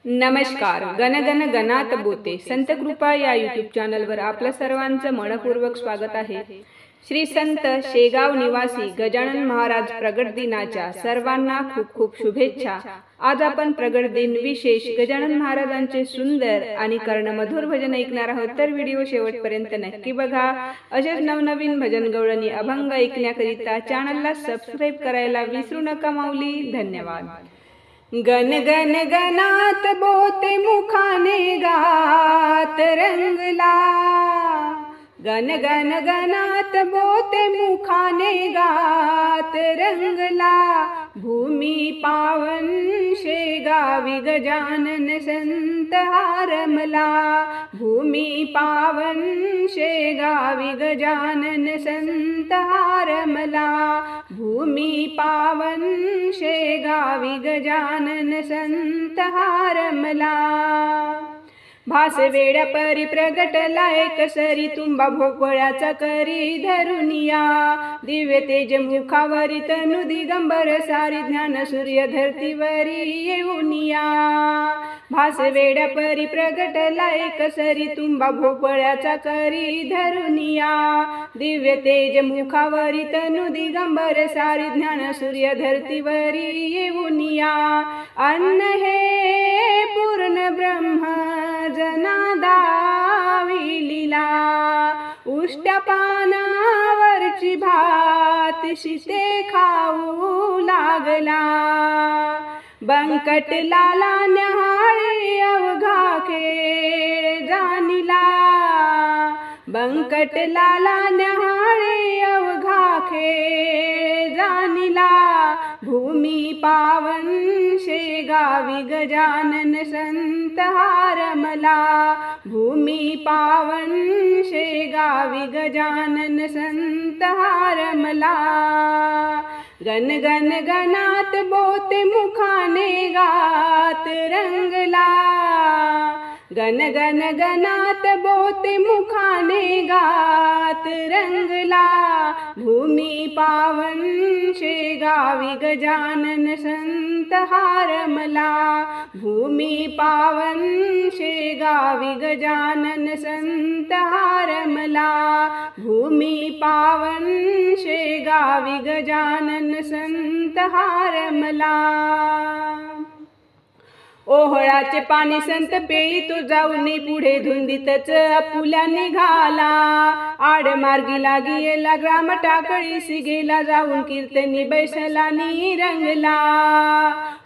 नमस्कार. गण गण गणात बोते संत कृपा या यूट्यूब चॅनलवर आपल्या सर्वांचं मनपूर्वक स्वागत आहे. श्री संत शेगाव निवासी गजानन महाराज प्रगट दिनाच्या सर्वांना खूप खूप शुभेच्छा. आज आपण प्रगट दिन विशेष गजानन महाराजांचे सुंदर आणि कर्णमधुर भजन ऐकणार आहोत, तर व्हिडिओ शेवटपर्यंत नक्की बघा. असेच नवनवीन भजन गवळणी अभंग ऐकण्याकरिता चॅनलला सबस्क्राईब करायला विसरू नका माऊली. धन्यवाद. गण गण गणात बोते मुखाने गात रंगला, गण गण गणात बोते मुखाने गात रंगला. भूमी पावन शेगावी गजानन संत हारमला, भूमी पावन शेगावी गजानन संत हारमला, भूमी पावन शेगावी गजानन संत हारमला. भास वेड्या परी प्रगटला एक सरी, तुंबा भोपळ्याचा करी धरुनिया. दिव्य तेज मुखावरी तनु दिगंबर सारी, ज्ञान सूर्य धरतीवरी येऊनिया. भास वेड्या परी प्रगटला एक सरी, तुंबा भोपळ्याचा करी धरुनिया. दिव्य तेज मुखावरी तनु दिगंबर सारी, ज्ञान सूर्य धरतीवरी येऊनिया. अन्न हे पूर्ण ब्रह्म जनादावी लीला, उष्ट्या पानावरची भात शिते खाऊ लागला. बंकट लाला न्याहाळी अवघा खेळ जाणिला, बंकट लाला न्याहाळी अवघा खेळ जाणिला. भूमी पावन शेगावी गजानन संत हारमला, भूमी पावन शेगावी गजानन संत हारमला. गण गण गणात बोते मुखाने गात रंगला, गण गण गणात बोते मुखाने गात रंगला. भूमी पावन शेगावी गजानन संत हारमला, भूमी पावन शेगावी गजानन संत हारमला, भूमी पावन शेगावी गजानन संत हारमला. ओहळाचे पाणी संत पेई तो जाऊनी, पुढे धुंदीतच आपुल्या निघाला. आडमार्गी लागी येला ग्राम टाकळीसी, गेला जाऊन कीर्तनी बैसला रंगला.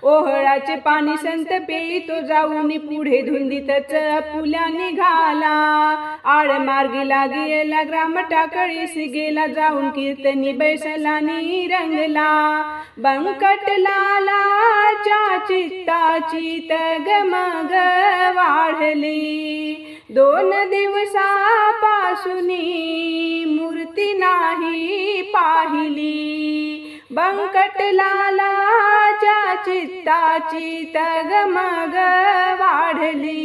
ओहळाचे पाणी संत पेई तो जाऊनी, पुढे धुंदीतच आपुल्या निघाला. आडमार्गी लागी येला ग्राम टाकळीसी, गेला जाऊन कीर्तनी बैसला रंगला. बंकट लालाच्या चित्ताची तगमग वाढली, 2 दिवसापासूनी मूर्ती नाही पाहिली. बंकट लालाच्या चित्ताची तगमग वाढली,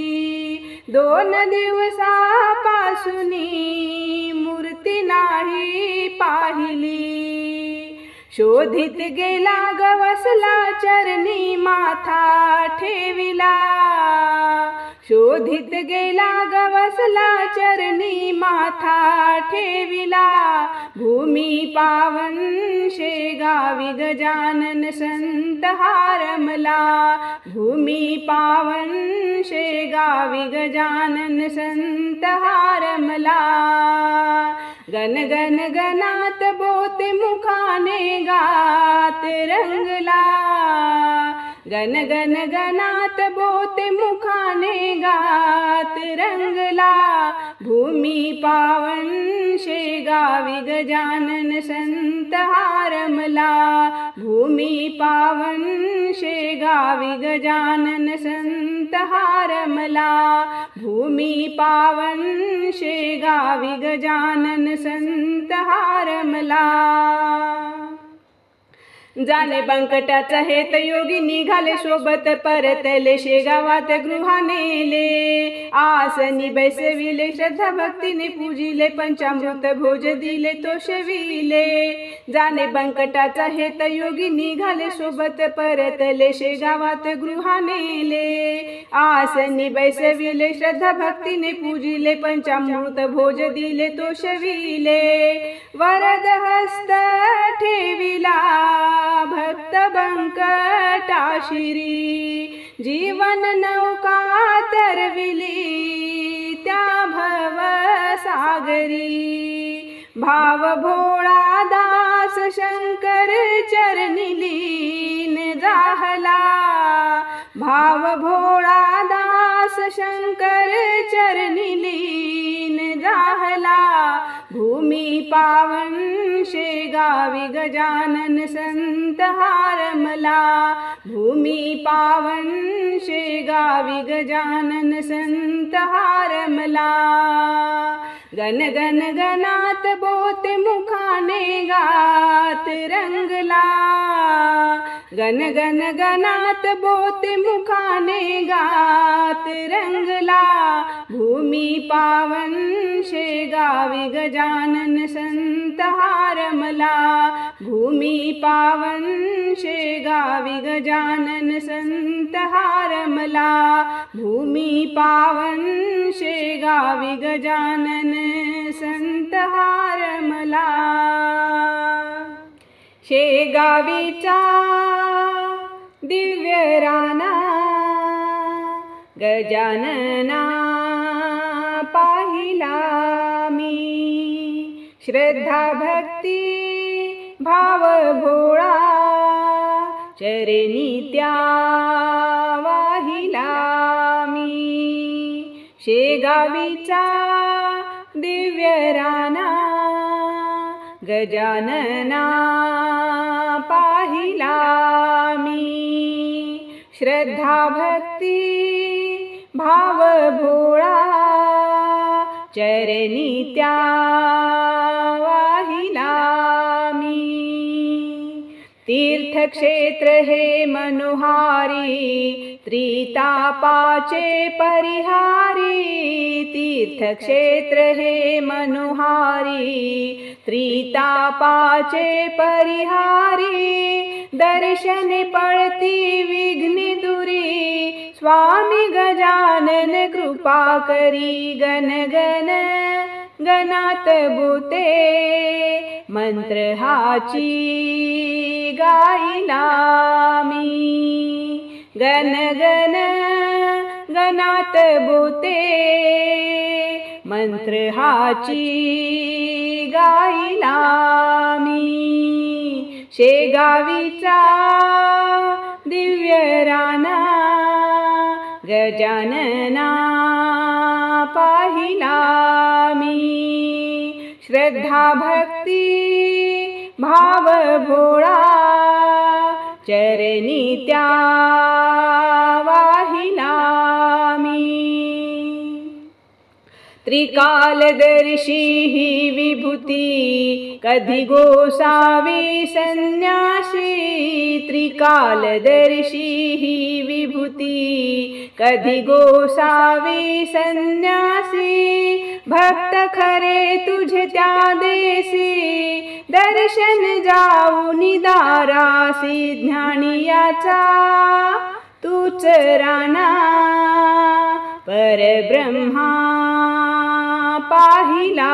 2 दिवसापासूनी मूर्ती नाही पाहिली. शोधित गेला गवसला चरणी माथा ठेविला, शोधित गेला गवसला चरणी माथा ठेविला. भूमी पावन शेगावी गजानन संत हारमला, भूमी पावन शेगावी गजानन संत हारमला. गण गण गणात बोते मुखाने गात रंगला, गण गण गणात बोते मुखाने गात रंगला. भूमी पावन शेगावी गजानन संत हारमला, भूमी पावन शेगावी गजानन संत हारमला, भूमी पावन शेगावी गजानन संत हारमला. जाणे बंकटाचा हेत योगी निघाले सोबत परतले शेगावात गृहा नेले आसनी बैसविले श्रद्धा भक्तीने पूजिले पंचामृत भोज दिले तो शेविले जाणे बंकटाचा हेत योगी निघाले सोबत परतले शेगावात गृहा नेले आसनी बैसविले श्रद्धा भक्तीने पूजिले पंचामृत भोज दिले तो शेविले वरद हस्त ठेविला भक्त बंकटाशिरी जीवन नौका तरविली त्या भव सागरी भाव भोळा दास शंकर चरणी लीन जाहला भाव भोळा दास शंकर चरणी लीन जाहला भूमी पावन शेगावी गजानन संत हारमला भूमी पावन शेगावी गजानन संत हारमला गण गण गणात बोते मुखाने गात रंगला गण गण गणात बोते मुखाने गात रंगला भूमी पावन शेगावी गजानन संत हारमला भूमी पावन शेगावी गजानन संत हारमला भूमी पावन शेगावी गजानन संत हारमला शेगावीचा दिव्य राना गजानना पाहिला मी श्रद्धा भक्ती भाव भोळा चरणी त्या वाहिला मी शेगावीचा दिव्य राना गजानना पाहिला मी श्रद्धा भक्ती भाव भोळा चरणी त्या वाहिला मी तीर्थक्षेत्र हे मनोहारी त्रितापाचे परिहारी तीर्थक्षेत्र हे मनोहारी त्रितापाचे परिहारी दर्शने पळती विघ्ने दुरी स्वामी गजानन कृपा करी गण गण गणात बोते मंत्र हाची गाईला मी गण गण गणात बोते मंत्र हाची गाईला मी शेगावीचा दिव्य राना गजानना पाहिला मी श्रद्धा भक्ती भाव भोळा चरणी त्या वाहिला मी त्रिकालदर्शी ही विभूती कधी गोसावी संन्यासी त्रिकालदर्शी ही विभूती कधी गोसावी संन्यासी भक्त खरे तुझे त्या देसी दर्शन जाऊन दारासी ज्ञानियाचा तूच राणा परब्रह्मा पाहिला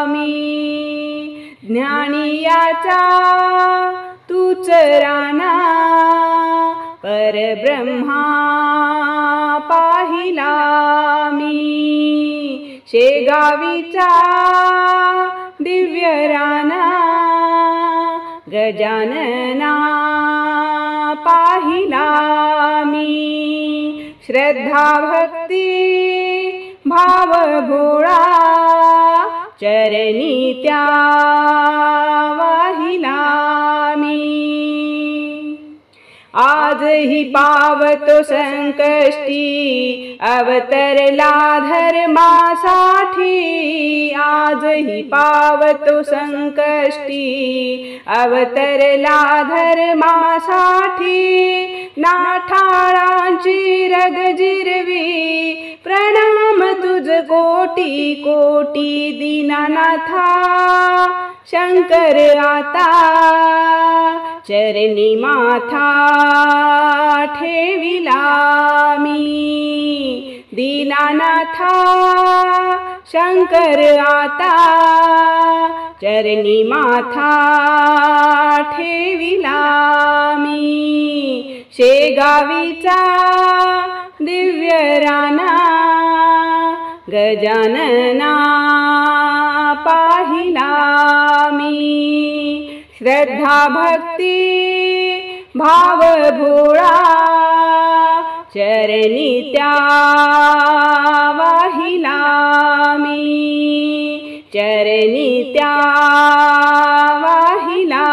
मी ज्ञानियाचा तूच राणा परब्रह्मा पाहिला मी शेगावीचा दिव्य राना गजानना पाहिला मी श्रद्धा भक्ती भाव भोळा चरणी त्या वाहिला मी आज आजही पावतो संकष्टी अवतरला धर्मासाठी आजही पावतो संकष्टी अवतरला धर्मासाठी नाठाळांची रग जिरवी प्रणाम तुझ कोटी कोटी दीनानाथा शंकर आता चरणी माथा ठेविला मी दीनानाथा शंकर आता चरणी माथा ठेविला मी शेगावीचा दिव्य राना गजानना पाहिला मी श्रद्धा भक्ती भाव भोळा चरणी त्या वाहिला मी चरणी त्या वाहिला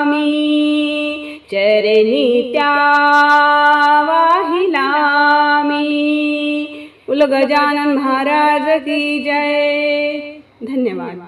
मी चरणी त्या वाहिला मी। बोलो गजानन महाराज की जय। धन्यवाद।